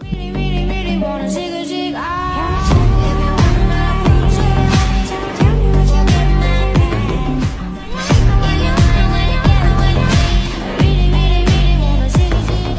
Really wanna take a jig. If you want my future, tell me what you get really wanna take a jig.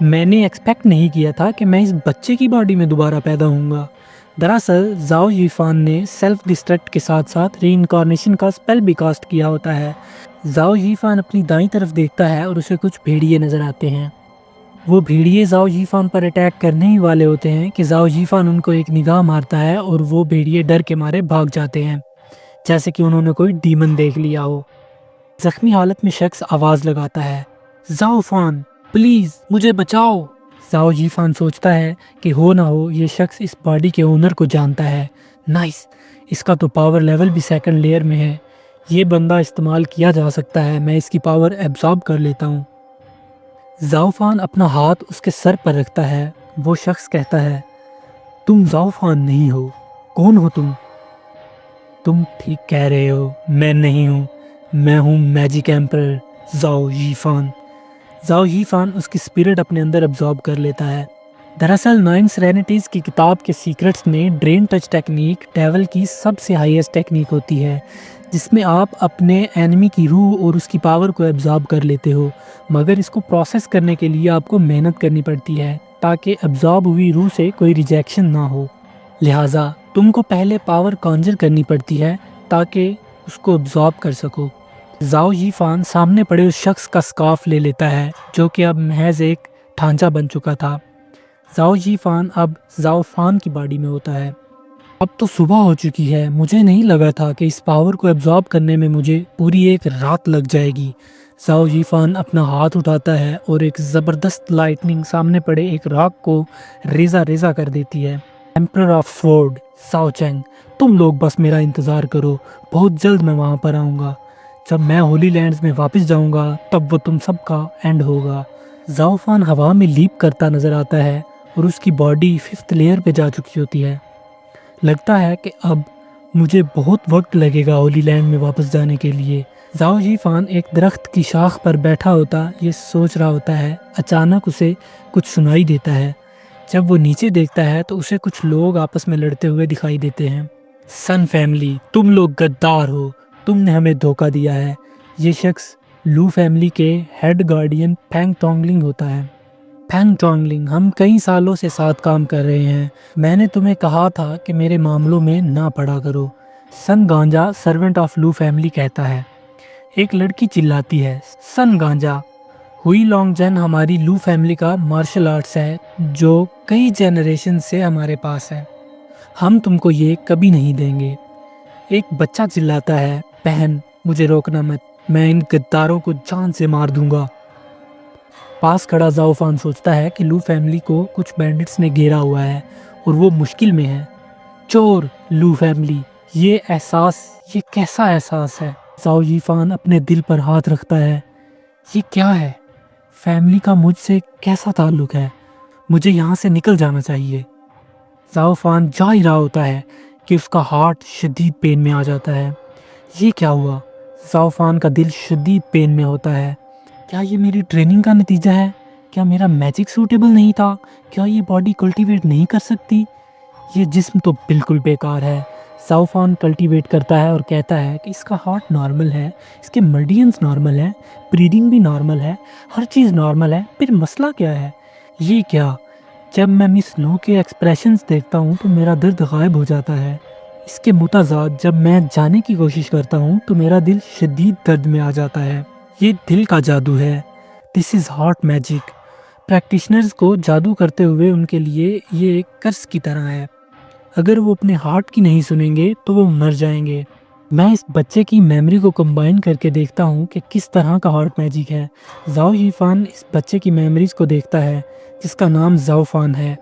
میں نے expect نہیں کیا تھا کہ میں اس بچے کی باڈی میں دوبارہ پیدا ہوں گا۔ دراصل زاؤ ییفان نے سیلف ڈسٹرکٹ کے ساتھ ساتھ ری انکارنیشن کا اسپیل بھی کاسٹ کیا ہوتا ہے۔ زاؤ ییفان اپنی دائیں طرف دیکھتا ہے اور اسے کچھ بھیڑیے نظر آتے ہیں۔ وہ بھیڑیے زاؤ ییفان پر اٹیک کرنے ہی والے ہوتے ہیں کہ زاؤ ییفان ان کو ایک نگاہ مارتا ہے اور وہ بھیڑیے ڈر کے مارے بھاگ جاتے ہیں، جیسے کہ انہوں نے کوئی ڈیمن دیکھ لیا ہو۔ زخمی حالت میں شخص آواز لگاتا ہے، زاؤ فان پلیز مجھے بچاؤ۔ زاؤ ییفان سوچتا ہے کہ ہو نہ ہو یہ شخص اس باڈی کے اونر کو جانتا ہے۔ نائس، اس کا تو پاور لیول بھی سیکنڈ لیئر میں ہے، یہ بندہ استعمال کیا جا سکتا ہے، میں اس کی پاور ایبزارب کر لیتا ہوں۔ زاؤ فان اپنا ہاتھ اس کے سر پر رکھتا ہے۔ وہ شخص کہتا ہے، تم زاؤ فان نہیں ہو، کون ہو تم؟ تم ٹھیک کہہ رہے ہو، میں نہیں ہوں، میں ہوں میجک ایمپرر زاؤ ییفان۔ زاؤ ییفان اس کی اسپرٹ اپنے اندر ابزارب کر لیتا ہے۔ دراصل 9 سیرینٹیز کی کتاب کے سیکرٹس میں ڈرین ٹچ ٹیکنیک ڈیول کی سب سے ہائیسٹ ٹیکنیک ہوتی ہے، جس میں آپ اپنے اینیمی کی روح اور اس کی پاور کو ابزارب کر لیتے ہو، مگر اس کو پروسیس کرنے کے لیے آپ کو محنت کرنی پڑتی ہے تاکہ ابزارب ہوئی روح سے کوئی ریجیکشن نہ ہو۔ لہٰذا تم کو پہلے پاور کانجر کرنی پڑتی ہے تاکہ اس کو ابزارب کر سکو۔ زاؤ ییفان سامنے پڑے اس شخص کا سکارف لے لیتا ہے جو کہ اب محض ایک ڈھانچہ بن چکا تھا۔ زاؤ ییفان اب زاؤ فان کی باڈی میں ہوتا ہے۔ اب تو صبح ہو چکی ہے، مجھے نہیں لگا تھا کہ اس پاور کو ایبزارب کرنے میں مجھے پوری ایک رات لگ جائے گی۔ زاؤ ییفان اپنا ہاتھ اٹھاتا ہے اور ایک زبردست لائٹننگ سامنے پڑے ایک راک کو ریزہ ریزہ کر دیتی ہے۔ ایمپرر آف سورڈ زاؤ چینگ، تم لوگ بس میرا انتظار کرو، بہت جلد میں وہاں پر آؤں گا۔ جب میں ہولی لینڈز میں واپس جاؤں گا تب وہ تم سب کا اینڈ ہوگا۔ زاؤ فان ہوا میں لیپ کرتا نظر آتا ہے اور اس کی باڈی 5th لیئر پہ جا چکی ہوتی ہے۔ لگتا ہے کہ اب مجھے بہت وقت لگے گا ہولی لینڈ میں واپس جانے کے لیے۔ زاؤ ییفان ایک درخت کی شاخ پر بیٹھا ہوتا یہ سوچ رہا ہوتا ہے، اچانک اسے کچھ سنائی دیتا ہے۔ جب وہ نیچے دیکھتا ہے تو اسے کچھ لوگ آپس میں لڑتے ہوئے دکھائی دیتے ہیں۔ سن فیملی، تم لوگ غدار ہو، تم نے ہمیں دھوکہ دیا ہے۔ یہ شخص لو فیملی کے ہیڈ گارڈین پینگ ٹونگلنگ ہوتا ہے۔ پینگ ٹونگلنگ، ہم کئی سالوں سے ساتھ کام کر رہے ہیں، میں نے تمہیں کہا تھا کہ میرے معاملوں میں نہ پڑا کرو، سن گانجا سرونٹ آف لو فیملی کہتا ہے۔ ایک لڑکی چلاتی ہے، سن گانجا، ہوئی لانگ جن ہماری لو فیملی کا مارشل آرٹس ہے جو کئی جنریشن سے ہمارے پاس ہے، ہم تم کو یہ کبھی نہیں دیں گے۔ ایک بچہ چلاتا ہے، بہن مجھے روکنا مت، میں ان غداروں کو جان سے مار دوں گا۔ پاس کھڑا زاؤ فان سوچتا ہے کہ لو فیملی کو کچھ بینڈٹس نے گھیرا ہوا ہے اور وہ مشکل میں ہے۔ چور لو فیملی، یہ احساس، یہ کیسا احساس ہے؟ زاؤ ییفان اپنے دل پر ہاتھ رکھتا ہے، یہ کیا ہے؟ فیملی کا مجھ سے کیسا تعلق ہے؟ مجھے یہاں سے نکل جانا چاہیے۔ زاؤ فان جا ہی رہا ہوتا ہے کہ اس کا ہارٹ شدید پین میں آ جاتا ہے۔ یہ کیا ہوا؟ زاؤ فان کا دل شدید پین میں ہوتا ہے۔ کیا یہ میری ٹریننگ کا نتیجہ ہے؟ کیا میرا میجک سوٹیبل نہیں تھا؟ کیا یہ باڈی کلٹیویٹ نہیں کر سکتی؟ یہ جسم تو بالکل بیکار ہے۔ زاؤ فان کلٹیویٹ کرتا ہے اور کہتا ہے کہ اس کا ہارٹ نارمل ہے، اس کے مرڈینز نارمل ہیں، بریڈنگ بھی نارمل ہے، ہر چیز نارمل ہے، پھر مسئلہ کیا ہے؟ یہ کیا؟ جب میں مس لو کے ایکسپریشنز دیکھتا ہوں تو میرا درد غائب ہو جاتا ہے۔ اس کے متضاد جب میں جانے کی کوشش کرتا ہوں تو میرا دل شدید درد میں آ جاتا ہے۔ یہ دل کا جادو ہے، دس از ہارٹ میجک۔ پریکٹیشنرز کو جادو کرتے ہوئے ان کے لیے یہ ایک قرض کی طرح ہے، اگر وہ اپنے ہارٹ کی نہیں سنیں گے تو وہ مر جائیں گے۔ میں اس بچے کی میموری کو کمبائن کر کے دیکھتا ہوں کہ کس طرح کا ہارٹ میجک ہے۔ زاؤ ییفان اس بچے کی میموریز کو دیکھتا ہے جس کا نام زاؤ فان ہے۔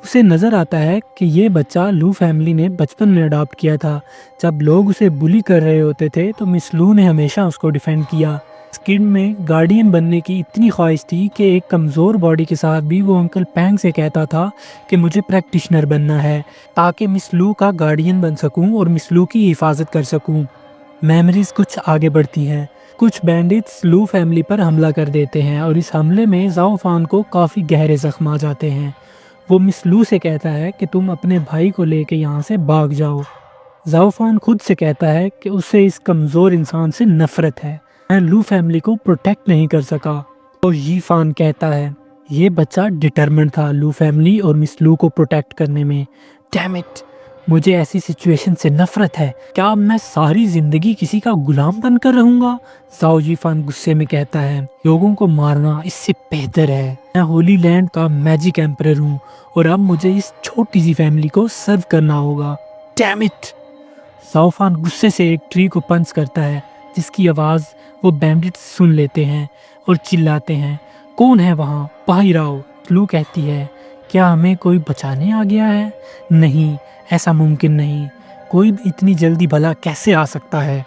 اسے نظر آتا ہے کہ یہ بچہ لو فیملی نے بچپن میں اڈاپٹ کیا تھا۔ جب لوگ اسے بلی کر رہے ہوتے تھے تو مس لو نے ہمیشہ اس کو ڈیفینڈ کیا۔ اس کڈ میں گارڈین بننے کی اتنی خواہش تھی کہ ایک کمزور باڈی کے ساتھ بھی وہ انکل پینگ سے کہتا تھا کہ مجھے پریکٹیشنر بننا ہے تاکہ مس لو کا گارڈین بن سکوں اور مس لو کی حفاظت کر سکوں۔ میموریز کچھ آگے بڑھتی ہیں، کچھ بینڈٹس لو فیملی پر حملہ کر دیتے ہیں اور اس حملے میں زاؤ فان کو کافی گہرے زخم آ جاتے ہیں۔ وہ مس لو سے کہتا ہے کہ تم اپنے بھائی کو لے کے یہاں سے بھاگ جاؤ۔ زاؤ فان خود سے کہتا ہے کہ اسے اس کمزور انسان سے نفرت ہے، میں لو فیملی کو پروٹیکٹ نہیں کر سکا۔ تو ییفان کہتا ہے یہ بچہ ڈٹرمنٹ تھا لو فیملی اور مس لو کو پروٹیکٹ کرنے میں۔ ڈیم اٹ، مجھے ایسی سچویشن سے نفرت ہے، کیا اب میں ساری زندگی کسی کا غلام بن کر رہوں گا؟ زاؤ جی فان غصے میں کہتا ہے، لوگوں کو مارنا اس سے بہتر ہے، میں ہولی لینڈ کا میجک ایمپرر ہوں اور اب مجھے اس چھوٹی سی فیملی کو سرو کرنا ہوگا۔ Dam it! زاؤ فان غصے سے ایک ٹری کو پنچ کرتا ہے جس کی آواز وہ بینڈٹ سن لیتے ہیں اور چلاتے ہیں، کون ہے وہاں؟ باہر آؤ۔ لو کہتی ہے، کیا ہمیں کوئی بچانے آ گیا ہے؟ نہیں، ایسا ممکن نہیں، کوئی بھی اتنی جلدی بھلا کیسے آ سکتا ہے؟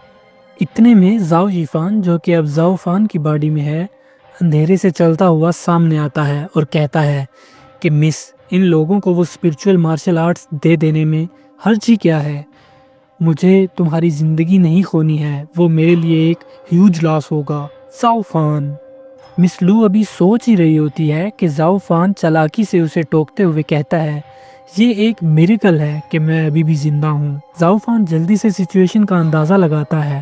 اتنے میں زاؤ جیفان، جو کہ اب زاؤ فان کی باڈی میں ہے، اندھیرے سے چلتا ہوا سامنے آتا ہے اور کہتا ہے کہ مس، ان لوگوں کو وہ اسپرچول مارشل آرٹس دے دینے میں حرج ہی کیا ہے؟ مجھے تمہاری زندگی نہیں کھونی ہے، وہ میرے لیے ایک ہیوج لاس ہوگا۔ زاؤ فان! مس لو ابھی سوچ ہی رہی ہوتی ہے کہ زاؤ فان چالاکی سے اسے ٹوکتے ہوئے کہتا ہے، یہ ایک میریکل ہے کہ میں ابھی بھی زندہ ہوں۔ زاؤ فان جلدی سے سچویشن کا اندازہ لگاتا ہے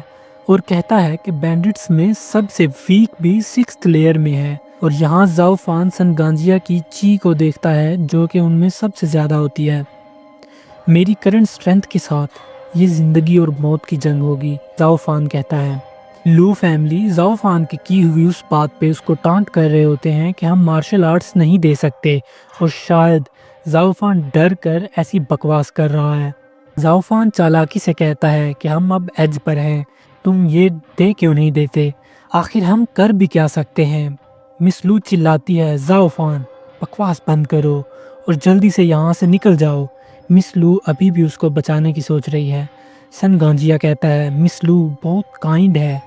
اور کہتا ہے کہ بینڈٹس میں سب سے ویک بھی 6th لیئر میں ہے، اور یہاں زاؤ فان سن گانجیا کی چی کو دیکھتا ہے جو کہ ان میں سب سے زیادہ ہوتی ہے۔ میری کرنٹ اسٹرینتھ کے ساتھ یہ زندگی اور موت کی جنگ ہوگی، زاؤ فان کہتا ہے۔ لو فیملی زاؤ فان کی ہوئی اس بات پہ اس کو ٹانٹ کر رہے ہوتے ہیں کہ ہم مارشل آرٹس نہیں دے سکتے، اور شاید زاؤ فان ڈر کر ایسی بکواس کر رہا ہے۔ زاؤ فان چالاکی سے کہتا ہے کہ ہم اب ایج پر ہیں، تم یہ دے کیوں نہیں دیتے؟ آخر ہم کر بھی کیا سکتے ہیں؟ مس لو چلاتی ہے، زاؤ فان بکواس بند کرو اور جلدی سے یہاں سے نکل جاؤ۔ مس لو ابھی بھی اس کو بچانے کی سوچ رہی ہے۔ سن گانجیا کہتا ہے، مس لو بہت کائنڈ ہے،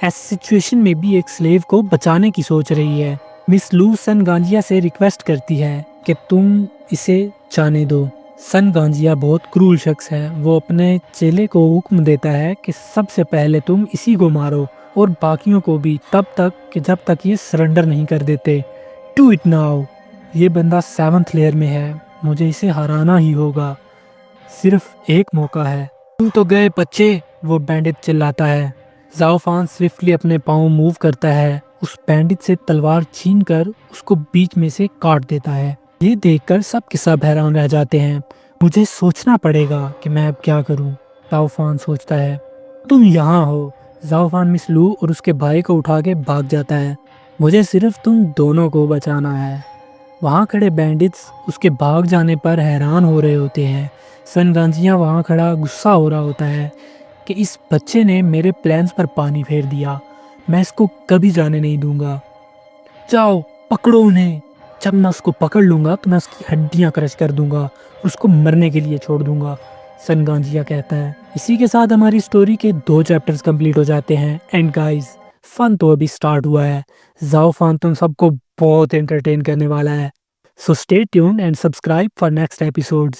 ایسی سچویشن میں بھی ایک سلیو کو بچانے کی سوچ رہی ہے۔ مس لو سن گانجیا سے ریکویسٹ کرتی ہے کہ تم اسے جانے دو۔ سن گانجیا بہت کرول شخص ہے، وہ اپنے چیلے کو حکم دیتا ہے کہ سب سے پہلے تم اسی کو مارو اور باقیوں کو بھی، تب تک کہ جب تک یہ سرنڈر نہیں کر دیتے۔ Do it now! یہ بندہ 7th لیئر میں ہے، مجھے اسے ہرانا ہی ہوگا، صرف ایک موقع ہے۔ تم تو گئے بچے، وہ بینڈٹ چلاتا ہے۔ زاؤ فان سوئفٹلی اپنے پاؤں موو کرتا ہے، اس بینڈٹ سے تلوار چھین کر اس کو بیچ میں سے کاٹ دیتا ہے۔ یہ دیکھ کر سب کے سب حیران رہ جاتے ہیں۔ مجھے سوچنا پڑے گا کہ میں اب کیا کروں، زاؤ فان سوچتا ہے۔ تم یہاں ہو! زاؤ فان مس لو اور اس کے بھائی کو اٹھا کے بھاگ جاتا ہے۔ مجھے صرف تم دونوں کو بچانا ہے۔ وہاں کھڑے بینڈٹس اس کے بھاگ جانے پر حیران ہو رہے ہوتے ہیں۔ سن گانجیا وہاں کھڑا غصہ ہو رہا ہوتا ہے کہ اس بچے نے میرے پلانز پر پانی پھیر دیا، میں اس کو کبھی جانے نہیں دوں گا۔ جاؤ پکڑو انہیں، جب میں اس کو پکڑ لوں گا تو میں اس کی ہڈیاں کرش کر دوں گا اور اس کو مرنے کے لیے چھوڑ دوں گا، سن گانجیا کہتا ہے۔ اسی کے ساتھ ہماری سٹوری کے 2 چیپٹرز کمپلیٹ ہو جاتے ہیں۔ اینڈ گائز، فن تو ابھی سٹارٹ ہوا ہے، زاؤ فان تم سب کو بہت انٹرٹین کرنے والا ہے۔ So stay tuned and subscribe for next episodes.